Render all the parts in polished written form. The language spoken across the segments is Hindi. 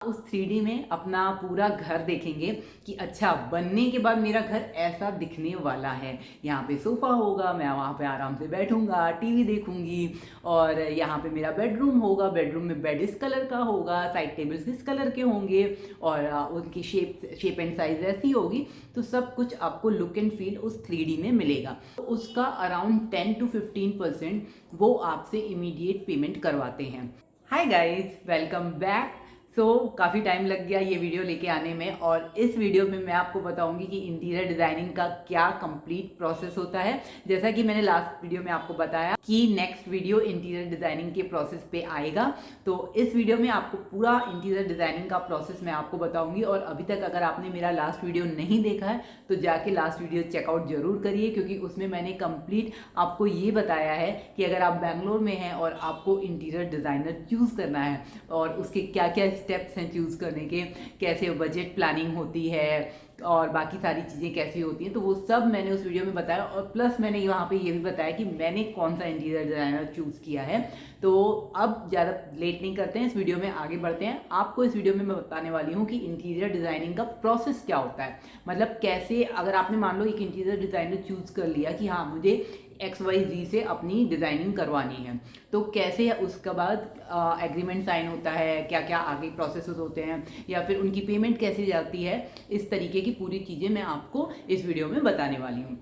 उस 3D में अपना पूरा घर देखेंगे कि अच्छा बनने के बाद मेरा घर ऐसा दिखने वाला है। यहाँ पे सोफ़ा होगा, मैं वहाँ पे आराम से बैठूंगा, टीवी देखूंगी। और यहाँ पे मेरा बेडरूम होगा, बेडरूम में बेड इस कलर का होगा, साइड टेबल्स इस कलर के होंगे और उनकी शेप एंड साइज ऐसी होगी। तो सब कुछ आपको लुक एंड फील उस 3D में मिलेगा। तो उसका अराउंड 10 to 15% वो आपसे इमीडिएट पेमेंट करवाते हैं। Hi guys, welcome back. काफ़ी टाइम लग गया ये वीडियो लेके आने में, और इस वीडियो में मैं आपको बताऊंगी कि इंटीरियर डिज़ाइनिंग का क्या कंप्लीट प्रोसेस होता है। जैसा कि मैंने लास्ट वीडियो में आपको बताया कि नेक्स्ट वीडियो इंटीरियर डिज़ाइनिंग के प्रोसेस पे आएगा, तो इस वीडियो में आपको पूरा इंटीरियर डिज़ाइनिंग का प्रोसेस मैं आपको बताऊंगी। और अभी तक अगर आपने मेरा लास्ट वीडियो नहीं देखा है तो जाके लास्ट वीडियो चेकआउट जरूर करिए, क्योंकि उसमें मैंने कंप्लीट आपको ये बताया है कि अगर आप बैंगलोर में हैं और आपको इंटीरियर डिज़ाइनर चूज़ करना है और उसके क्या क्या स्टेप्स हैं चूज़ करने के, कैसे बजट प्लानिंग होती है और बाकी सारी चीज़ें कैसी होती हैं, तो वो सब मैंने उस वीडियो में बताया। और प्लस मैंने वहाँ पे ये भी बताया कि मैंने कौन सा इंटीरियर डिज़ाइनर चूज़ किया है। तो अब ज़्यादा लेट नहीं करते हैं, इस वीडियो में आगे बढ़ते हैं। आपको इस वीडियो में मैं बताने वाली हूँ कि इंटीरियर डिज़ाइनिंग का प्रोसेस क्या होता है। मतलब कैसे, अगर आपने मान लो एक इंटीरियर डिज़ाइनर चूज़ कर लिया कि हाँ मुझे XYZ से अपनी डिज़ाइनिंग करवानी है, तो कैसे उसके बाद एग्रीमेंट साइन होता है, क्या क्या आगे प्रोसेस होते हैं, या फिर उनकी पेमेंट कैसे जाती है, इस तरीके की पूरी चीज़ें मैं आपको इस वीडियो में बताने वाली हूँ।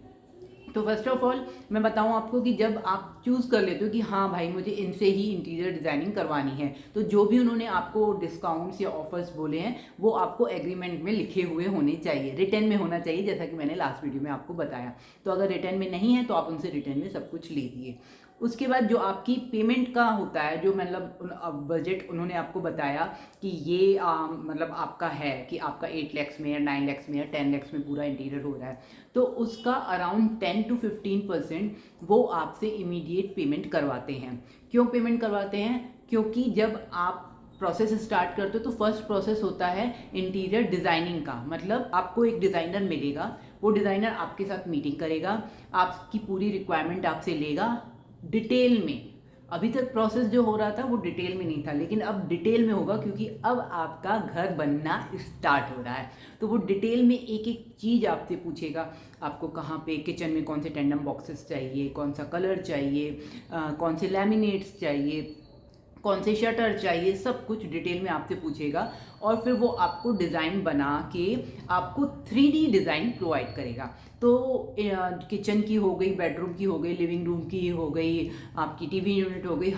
तो फर्स्ट ऑफ ऑल मैं बताऊं आपको कि जब आप चूज़ कर लेते हो कि हाँ भाई मुझे इनसे ही इंटीरियर डिज़ाइनिंग करवानी है, तो जो भी उन्होंने आपको डिस्काउंट्स या ऑफर्स बोले हैं वो आपको एग्रीमेंट में लिखे हुए होने चाहिए, रिटर्न में होना चाहिए, जैसा कि मैंने लास्ट वीडियो में आपको बताया। तो अगर रिटर्न में नहीं है तो आप उनसे रिटर्न में सब कुछ लीजिए। उसके बाद जो आपकी पेमेंट का होता है, जो मतलब बजट उन्होंने आपको बताया कि ये मतलब आपका है कि आपका 8 lakhs में या 9 lakhs में या 10 lakhs में पूरा इंटीरियर हो रहा है, तो उसका अराउंड 10 to 15% वो आपसे इमीडिएट पेमेंट करवाते हैं। क्यों पेमेंट करवाते हैं? क्योंकि जब आप प्रोसेस स्टार्ट करते हो तो फर्स्ट प्रोसेस होता है इंटीरियर डिज़ाइनिंग का। मतलब आपको एक डिज़ाइनर मिलेगा, वो डिज़ाइनर आपके साथ मीटिंग करेगा, आपकी पूरी रिक्वायरमेंट आपसे लेगा डिटेल में। अभी तक प्रोसेस जो हो रहा था वो डिटेल में नहीं था, लेकिन अब डिटेल में होगा, क्योंकि अब आपका घर बनना स्टार्ट हो रहा है। तो वो डिटेल में एक एक चीज़ आपसे पूछेगा। आपको कहाँ पे किचन में कौन से टेंडम बॉक्सेस चाहिए, कौन सा कलर चाहिए, कौन से लैमिनेट्स चाहिए, कौन से शटर चाहिए, सब कुछ डिटेल में आपसे पूछेगा। और फिर वो आपको डिज़ाइन बना के आपको 3D डिज़ाइन प्रोवाइड करेगा। तो किचन की हो गई, बेडरूम की हो गई, लिविंग रूम की हो गई, आपकी टीवी यूनिट हो गई,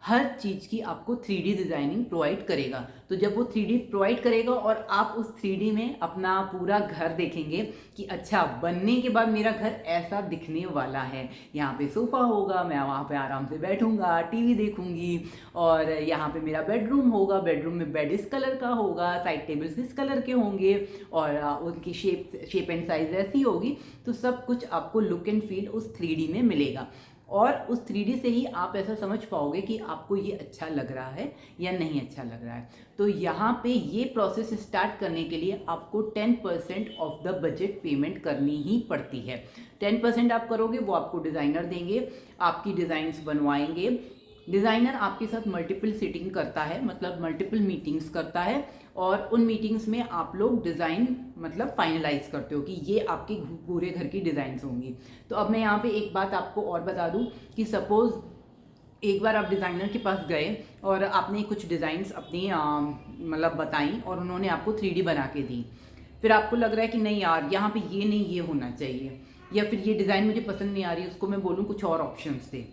हर चीज़ की आपको 3D डिज़ाइनिंग प्रोवाइड करेगा। तो जब वो 3D प्रोवाइड करेगा और आप उस 3D में अपना पूरा घर देखेंगे कि अच्छा बनने के बाद मेरा घर ऐसा दिखने वाला है। यहाँ पे सोफ़ा होगा, मैं वहाँ पे आराम से बैठूंगा, टीवी देखूंगी। और यहाँ पे मेरा बेडरूम होगा, बेडरूम में बेड इस कलर का होगा, साइड टेबल्स इस कलर के होंगे और उनकी शेप एंड साइज ऐसी होगी। तो सब कुछ आपको लुक एंड फील उस 3D में मिलेगा। और उस 3D से ही आप ऐसा समझ पाओगे कि आपको ये अच्छा लग रहा है या नहीं अच्छा लग रहा है। तो यहाँ पे ये प्रोसेस स्टार्ट करने के लिए आपको 10% ऑफ द बजट पेमेंट करनी ही पड़ती है। 10% आप करोगे, वो आपको डिज़ाइनर देंगे, आपकी डिज़ाइंस बनवाएंगे। डिज़ाइनर आपके साथ मल्टीपल सीटिंग करता है, मतलब मल्टीपल मीटिंग्स करता है, और उन मीटिंग्स में आप लोग डिज़ाइन मतलब फाइनलाइज करते हो कि ये आपके पूरे घर की डिज़ाइंस होंगी। तो अब मैं यहाँ पे एक बात आपको और बता दूँ कि सपोज़ एक बार आप डिज़ाइनर के पास गए और आपने कुछ डिज़ाइंस अपनी मतलब बताई और उन्होंने आपको 3D बना के दी। फिर आपको लग रहा है कि नहीं यार यहाँ पे ये नहीं, ये होना चाहिए, या फिर ये डिज़ाइन मुझे पसंद नहीं आ रही, उसको मैं बोलूँ कुछ और ऑप्शंस थे।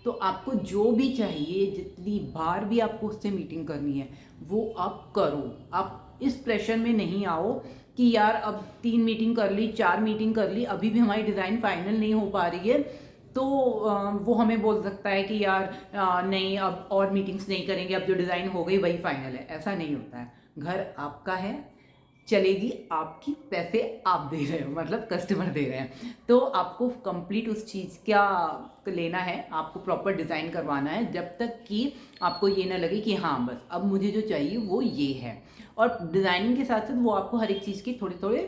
तो आपको जो भी चाहिए, जितनी बार भी आपको उससे मीटिंग करनी है वो आप करो। आप इस प्रेशर में नहीं आओ कि यार अब 3 मीटिंग कर ली, 4 मीटिंग कर ली, अभी भी हमारी डिज़ाइन फाइनल नहीं हो पा रही है, तो वो हमें बोल सकता है कि यार नहीं अब और मीटिंग्स नहीं करेंगे, अब जो डिज़ाइन हो गई वही फाइनल है। ऐसा नहीं होता है। घर आपका है, चलेगी आपकी, पैसे आप दे रहे हो, मतलब कस्टमर दे रहे हैं। तो आपको कंप्लीट उस चीज़ का लेना है, आपको प्रॉपर डिज़ाइन करवाना है, जब तक कि आपको ये ना लगे कि हाँ बस अब मुझे जो चाहिए वो ये है। और डिज़ाइनिंग के साथ साथ वो आपको हर एक चीज़ के थोड़े थोड़े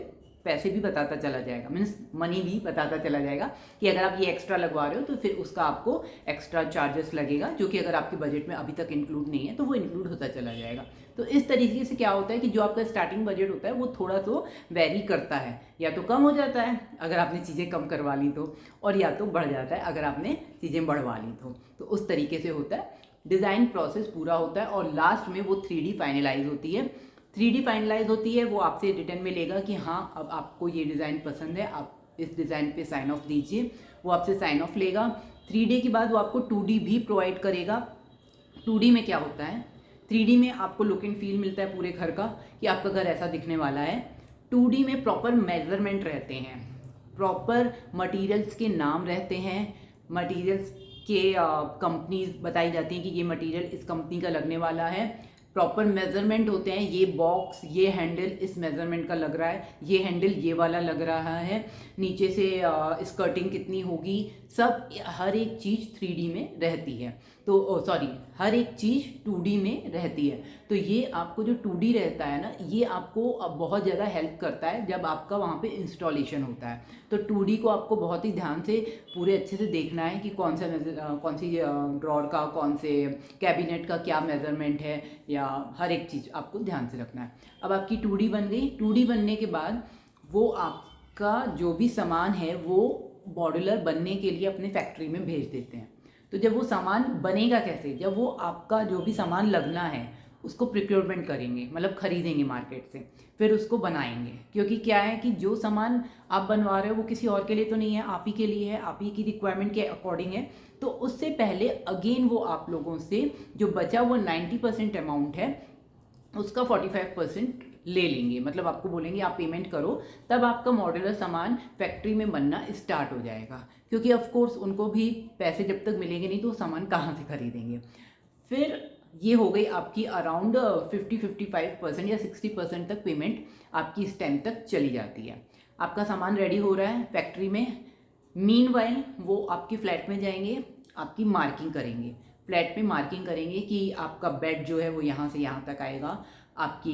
पैसे भी बताता चला जाएगा, मीन्स मनी भी बताता चला जाएगा कि अगर आप ये एक्स्ट्रा लगवा रहे हो तो फिर उसका आपको एक्स्ट्रा चार्जेस लगेगा, जो कि अगर आपके बजट में अभी तक इंक्लूड नहीं है तो वो इंक्लूड होता चला जाएगा। तो इस तरीके से क्या होता है कि जो आपका स्टार्टिंग बजट होता है वो थोड़ा तो वेरी करता है, या तो कम हो जाता है अगर आपने चीज़ें कम करवा ली तो, और या तो बढ़ जाता है अगर आपने चीज़ें बढ़वा ली तो उस तरीके से होता है। डिज़ाइन प्रोसेस पूरा होता है और लास्ट में वो 3D फाइनलाइज होती है। 3D फाइनलाइज होती है, वो आपसे रिटर्न में लेगा कि हाँ अब आपको ये डिज़ाइन पसंद है, आप इस डिज़ाइन पे साइन ऑफ दीजिए, वो आपसे साइन ऑफ लेगा। 3D के बाद वो आपको 2D भी प्रोवाइड करेगा। 2D में क्या होता है, 3D में आपको लुक एंड फील मिलता है पूरे घर का कि आपका घर ऐसा दिखने वाला है। 2D में प्रॉपर मेजरमेंट रहते हैं, प्रॉपर मटेरियल्स के नाम रहते हैं, मटेरियल्स के कंपनीज बताई जाती हैं कि ये मटेरियल इस कंपनी का लगने वाला है, प्रॉपर मेजरमेंट होते हैं, ये बॉक्स ये हैंडल इस मेजरमेंट का लग रहा है, ये हैंडल ये वाला लग रहा है, नीचे से स्कर्टिंग कितनी होगी, सब हर एक चीज़ 3D में रहती है। तो सॉरी, हर एक चीज़ 2D में रहती है। तो ये आपको जो 2D रहता है ना, ये आपको बहुत ज़्यादा हेल्प करता है जब आपका वहाँ पे इंस्टॉलेशन होता है। तो 2D को आपको बहुत ही ध्यान से पूरे अच्छे से देखना है कि कौन सी ड्रॉर का, कौन से कैबिनेट का क्या मेजरमेंट है, या हर एक चीज़ आपको ध्यान से रखना है। अब आपकी 2D बन गई। 2D बनने के बाद वो आपका जो भी सामान है वो मॉड्यूलर बनने के लिए अपने फैक्ट्री में भेज देते हैं। तो जब वो सामान बनेगा कैसे, जब वो आपका जो भी सामान लगना है उसको प्रिक्योरमेंट करेंगे, मतलब खरीदेंगे मार्केट से, फिर उसको बनाएंगे। क्योंकि क्या है कि जो सामान आप बनवा रहे हो वो किसी और के लिए तो नहीं है, आप ही के लिए है, आप ही की रिक्वायरमेंट के अकॉर्डिंग है। तो उससे पहले अगेन वो आप लोगों से जो बचा हुआ 90% अमाउंट है उसका 45% ले लेंगे, मतलब आपको बोलेंगे आप पेमेंट करो, तब आपका मॉड्यूलर सामान फैक्ट्री में बनना स्टार्ट हो जाएगा। क्योंकि ऑफ कोर्स उनको भी पैसे जब तक मिलेंगे नहीं तो सामान कहाँ से खरीदेंगे। फिर ये हो गई आपकी अराउंड 50-55% या 60% तक पेमेंट आपकी इस टाइम तक चली जाती है। आपका सामान रेडी हो रहा है फैक्ट्री में, मीनवाइल वो आपके फ्लैट में जाएंगे, आपकी मार्किंग करेंगे, फ्लैट पे मार्किंग करेंगे कि आपका बेड जो है वो यहाँ से यहाँ तक आएगा, आपकी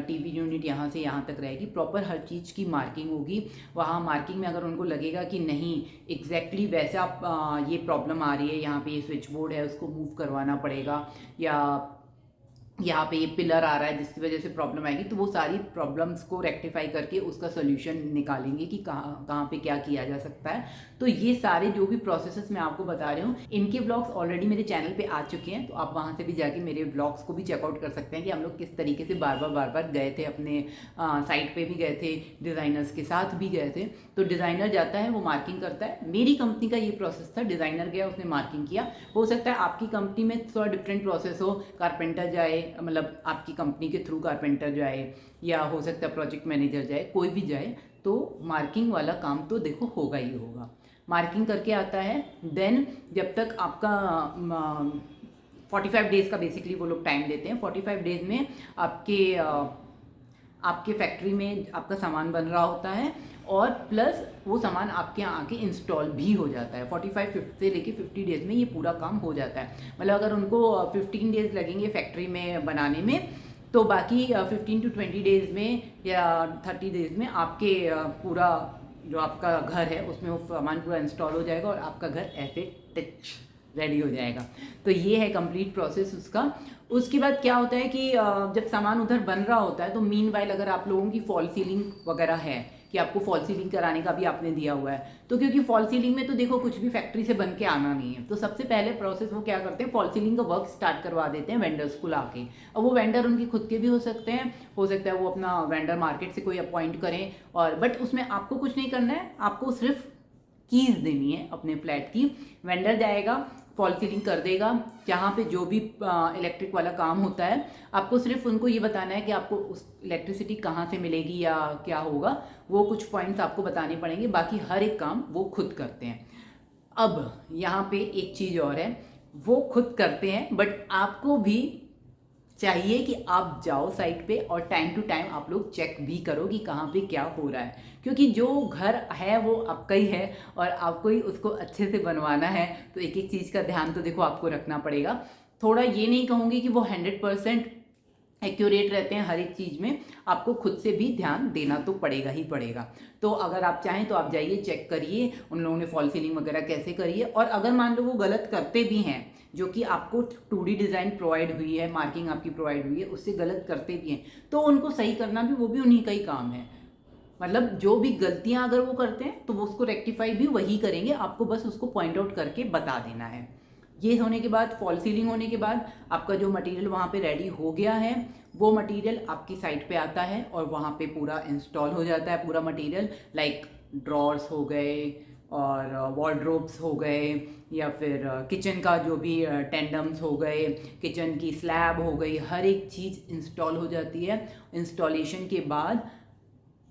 टीवी यूनिट यहाँ से यहाँ तक रहेगी, प्रॉपर हर चीज़ की मार्किंग होगी। वहाँ मार्किंग में अगर उनको लगेगा कि नहीं एग्जैक्टली वैसा ये प्रॉब्लम आ रही है, यहाँ पे ये स्विच बोर्ड है उसको मूव करवाना पड़ेगा, या यहाँ पे ये पिलर आ रहा है जिसकी वजह से प्रॉब्लम आएगी, तो वो सारी प्रॉब्लम्स को रेक्टिफाई करके उसका सोल्यूशन निकालेंगे कि कहाँ कहाँ पे क्या किया जा सकता है। तो ये सारे जो भी प्रोसेसेस मैं आपको बता रही हूँ, इनके ब्लॉग्स ऑलरेडी मेरे चैनल पे आ चुके हैं, तो आप वहाँ से भी जाके मेरे ब्लॉग्स को भी चेकआउट कर सकते हैं कि हम लोग किस तरीके से बार बार गए थे, अपने साइट पर भी गए थे, डिज़ाइनर्स के साथ भी गए थे। तो डिज़ाइनर जाता है, वो मार्किंग करता है। मेरी कंपनी का ये प्रोसेस था, डिज़ाइनर गया उसने मार्किंग किया। हो सकता है आपकी कंपनी में थोड़ा डिफरेंट प्रोसेस हो, कारपेंटर जाए, मतलब आपकी कंपनी के थ्रू कारपेंटर जाए, या हो सकता है प्रोजेक्ट मैनेजर जाए, कोई भी जाए, तो मार्किंग वाला काम तो देखो होगा ही होगा। मार्किंग करके आता है, देन जब तक आपका 45 डेज़ का बेसिकली वो लोग टाइम देते हैं। 45 डेज़ में आपके फैक्ट्री में आपका सामान बन रहा होता है, और प्लस वो सामान आपके यहाँ आके इंस्टॉल भी हो जाता है। 45 से लेके 50 डेज़ में ये पूरा काम हो जाता है। मतलब अगर उनको 15 डेज़ लगेंगे फैक्ट्री में बनाने में, तो बाकी 15 to 20 डेज़ में या 30 डेज़ में आपके पूरा जो आपका घर है उसमें वो सामान पूरा इंस्टॉल हो जाएगा और आपका घर ऐसे टच रेडी हो जाएगा। तो ये है कंप्लीट प्रोसेस उसका। उसके बाद क्या होता है कि जब सामान उधर बन रहा होता है तो मीनवाइल अगर आप लोगों की फॉल सीलिंग वगैरह है कि आपको फॉल सीलिंग कराने का भी आपने दिया हुआ है, तो क्योंकि फॉल सीलिंग में तो देखो कुछ भी फैक्ट्री से बन के आना नहीं है, तो सबसे पहले प्रोसेस वो क्या करते हैं, फॉल सीलिंग का वर्क स्टार्ट करवा देते हैं वेंडर्स को लाके। अब वो वेंडर उनके खुद के भी हो सकते हैं, हो सकता है वो अपना वेंडर मार्केट से कोई अपॉइंट करें, और बट उसमें आपको कुछ नहीं करना है, आपको सिर्फ कीज देनी है अपने फ्लैट की। वेंडर जाएगा, फॉल सीलिंग कर देगा, जहाँ पे जो भी इलेक्ट्रिक वाला काम होता है, आपको सिर्फ उनको ये बताना है कि आपको उस इलेक्ट्रिसिटी कहाँ से मिलेगी या क्या होगा, वो कुछ पॉइंट्स आपको बताने पड़ेंगे, बाकी हर एक काम वो खुद करते हैं। अब यहाँ पे एक चीज़ और है, वो खुद करते हैं बट आपको भी चाहिए कि आप जाओ साइट पे और टाइम टू टाइम आप लोग चेक भी करो कि कहाँ पे क्या हो रहा है, क्योंकि जो घर है वो आपका ही है और आपको ही उसको अच्छे से बनवाना है। तो एक एक चीज़ का ध्यान तो देखो आपको रखना पड़ेगा। थोड़ा ये नहीं कहूँगी कि वो 100% एक्यूरेट रहते हैं हर एक चीज़ में, आपको खुद से भी ध्यान देना तो पड़ेगा ही पड़ेगा। तो अगर आप चाहें तो आप जाइए चेक करिए उन लोगों ने फॉल सीलिंग वगैरह कैसे करी है। और अगर मान लो वो गलत करते भी हैं, जो कि आपको 2D डिज़ाइन प्रोवाइड हुई है, मार्किंग आपकी प्रोवाइड हुई है, उससे गलत करते भी हैं, तो उनको सही करना भी वो भी उन्हीं का ही काम है। मतलब जो भी गलतियां अगर वो करते हैं तो वो उसको रेक्टिफाई भी वही करेंगे, आपको बस उसको पॉइंट आउट करके बता देना है। ये होने के बाद, फॉल सीलिंग होने के बाद आपका जो मटेरियल वहाँ पे रेडी हो गया है, वो मटेरियल आपकी साइट पे आता है और वहाँ पे पूरा इंस्टॉल हो जाता है। पूरा मटेरियल लाइक ड्रॉर्स हो गए और वॉर्डरोब्स हो गए, या फिर किचन का जो भी टेंडम्स हो गए, किचन की स्लैब हो गई, हर एक चीज़ इंस्टॉल हो जाती है। इंस्टॉलेशन के बाद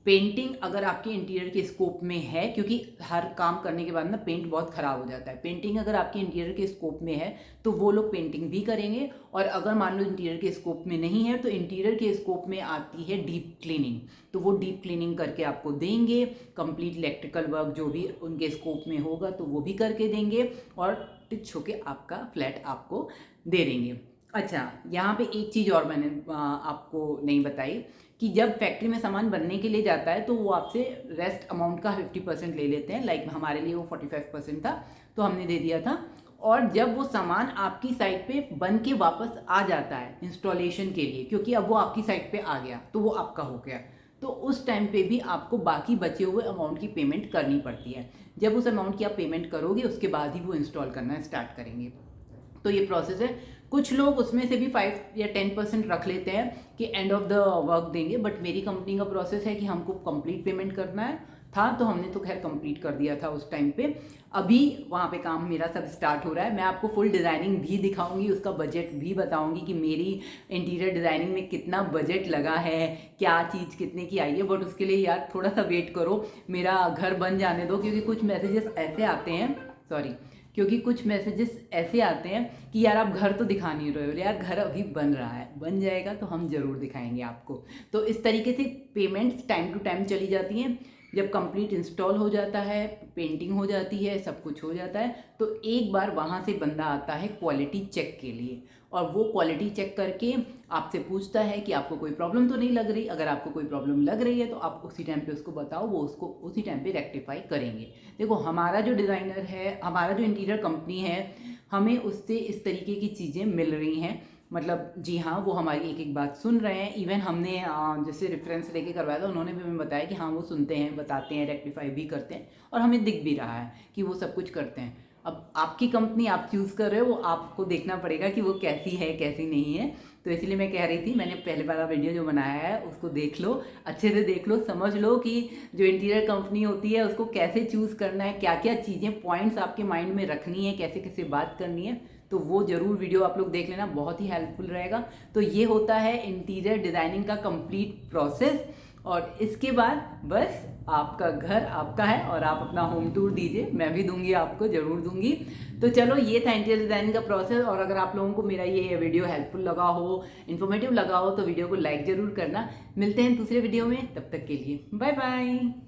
पेंटिंग अगर आपके इंटीरियर के स्कोप में है, क्योंकि हर काम करने के बाद ना पेंट बहुत ख़राब हो जाता है, पेंटिंग अगर आपके इंटीरियर के स्कोप में है तो वो लोग पेंटिंग भी करेंगे। और अगर मान लो इंटीरियर के स्कोप में नहीं है तो इंटीरियर के स्कोप में आती है डीप क्लीनिंग, तो वो डीप क्लीनिंग करके आपको देंगे। कंप्लीट इलेक्ट्रिकल वर्क जो भी उनके स्कोप में होगा तो वो भी करके देंगे और टिच होके आपका फ्लैट आपको दे देंगे। अच्छा, यहाँ पे एक चीज़ और मैंने आपको नहीं बताई कि जब फैक्ट्री में सामान बनने के लिए जाता है तो वो आपसे रेस्ट अमाउंट का 50% ले लेते हैं। लाइक हमारे लिए वो 45% था तो हमने दे दिया था। और जब वो सामान आपकी साइट पे बन के वापस आ जाता है इंस्टॉलेशन के लिए, क्योंकि अब वो आपकी साइट पे आ गया तो वो आपका हो गया, तो उस टाइम पे भी आपको बाकी बचे हुए अमाउंट की पेमेंट करनी पड़ती है। जब उस अमाउंट की आप पेमेंट करोगे उसके बाद ही वो इंस्टॉल करना स्टार्ट करेंगे। तो ये प्रोसेस है। कुछ लोग उसमें से भी 5 या 10% रख लेते हैं कि एंड ऑफ द वर्क देंगे, बट मेरी कंपनी का प्रोसेस है कि हमको कंप्लीट पेमेंट करना है था, तो हमने तो खैर कंप्लीट कर दिया था उस टाइम पे। अभी वहाँ पे काम मेरा सब स्टार्ट हो रहा है। मैं आपको फुल डिज़ाइनिंग भी दिखाऊंगी, उसका बजट भी बताऊंगी कि मेरी इंटीरियर डिज़ाइनिंग में कितना बजट लगा है, क्या चीज़ कितने की आई है। बट उसके लिए यार थोड़ा सा वेट करो, मेरा घर बन जाने दो, क्योंकि कुछ मैसेजेस ऐसे आते हैं, क्योंकि कुछ मैसेजेस ऐसे आते हैं कि यार आप घर तो दिखा नहीं रहे हो। यार घर अभी बन रहा है, बन जाएगा तो हम ज़रूर दिखाएंगे आपको। तो इस तरीके से पेमेंट्स टाइम टू टाइम चली जाती हैं। जब कंप्लीट इंस्टॉल हो जाता है, पेंटिंग हो जाती है, सब कुछ हो जाता है, तो एक बार वहाँ से बंदा आता है क्वालिटी चेक के लिए, और वो क्वालिटी चेक करके आपसे पूछता है कि आपको कोई प्रॉब्लम तो नहीं लग रही। अगर आपको कोई प्रॉब्लम लग रही है तो आप उसी टाइम पे उसको बताओ, वो उसको उसी टाइम पे रेक्टिफाई करेंगे। देखो, हमारा जो डिज़ाइनर है, हमारा जो इंटीरियर कंपनी है, हमें उससे इस तरीके की चीज़ें मिल रही हैं। मतलब जी हाँ, वो हमारी एक एक बात सुन रहे हैं। इवन हमने जैसे रेफरेंस लेके करवाया था, उन्होंने भी हमें बताया कि हाँ वो सुनते हैं, बताते हैं, रेक्टिफाई भी करते हैं, और हमें दिख भी रहा है कि वो सब कुछ करते हैं। अब आपकी कंपनी आप चूज़ कर रहे हो, वो आपको देखना पड़ेगा कि वो कैसी है कैसी नहीं है। तो इसलिए मैं कह रही थी, मैंने पहले वाला वीडियो जो बनाया है उसको देख लो, अच्छे से देख लो, समझ लो कि जो इंटीरियर कंपनी होती है उसको कैसे चूज़ करना है, क्या क्या चीज़ें पॉइंट्स आपके माइंड में रखनी है, कैसे कैसे बात करनी है। तो वो ज़रूर वीडियो आप लोग देख लेना, बहुत ही हेल्पफुल रहेगा। तो ये होता है इंटीरियर डिज़ाइनिंग का कंप्लीट प्रोसेस, और इसके बाद बस आपका घर आपका है और आप अपना होम टूर दीजिए, मैं भी दूंगी आपको, ज़रूर दूंगी। तो चलो, ये था इंटीरियर डिज़ाइनिंग का प्रोसेस। और अगर आप लोगों को मेरा ये वीडियो हेल्पफुल लगा हो, इन्फॉर्मेटिव लगा हो, तो वीडियो को लाइक ज़रूर करना। मिलते हैं दूसरे वीडियो में, तब तक के लिए बाय बाय।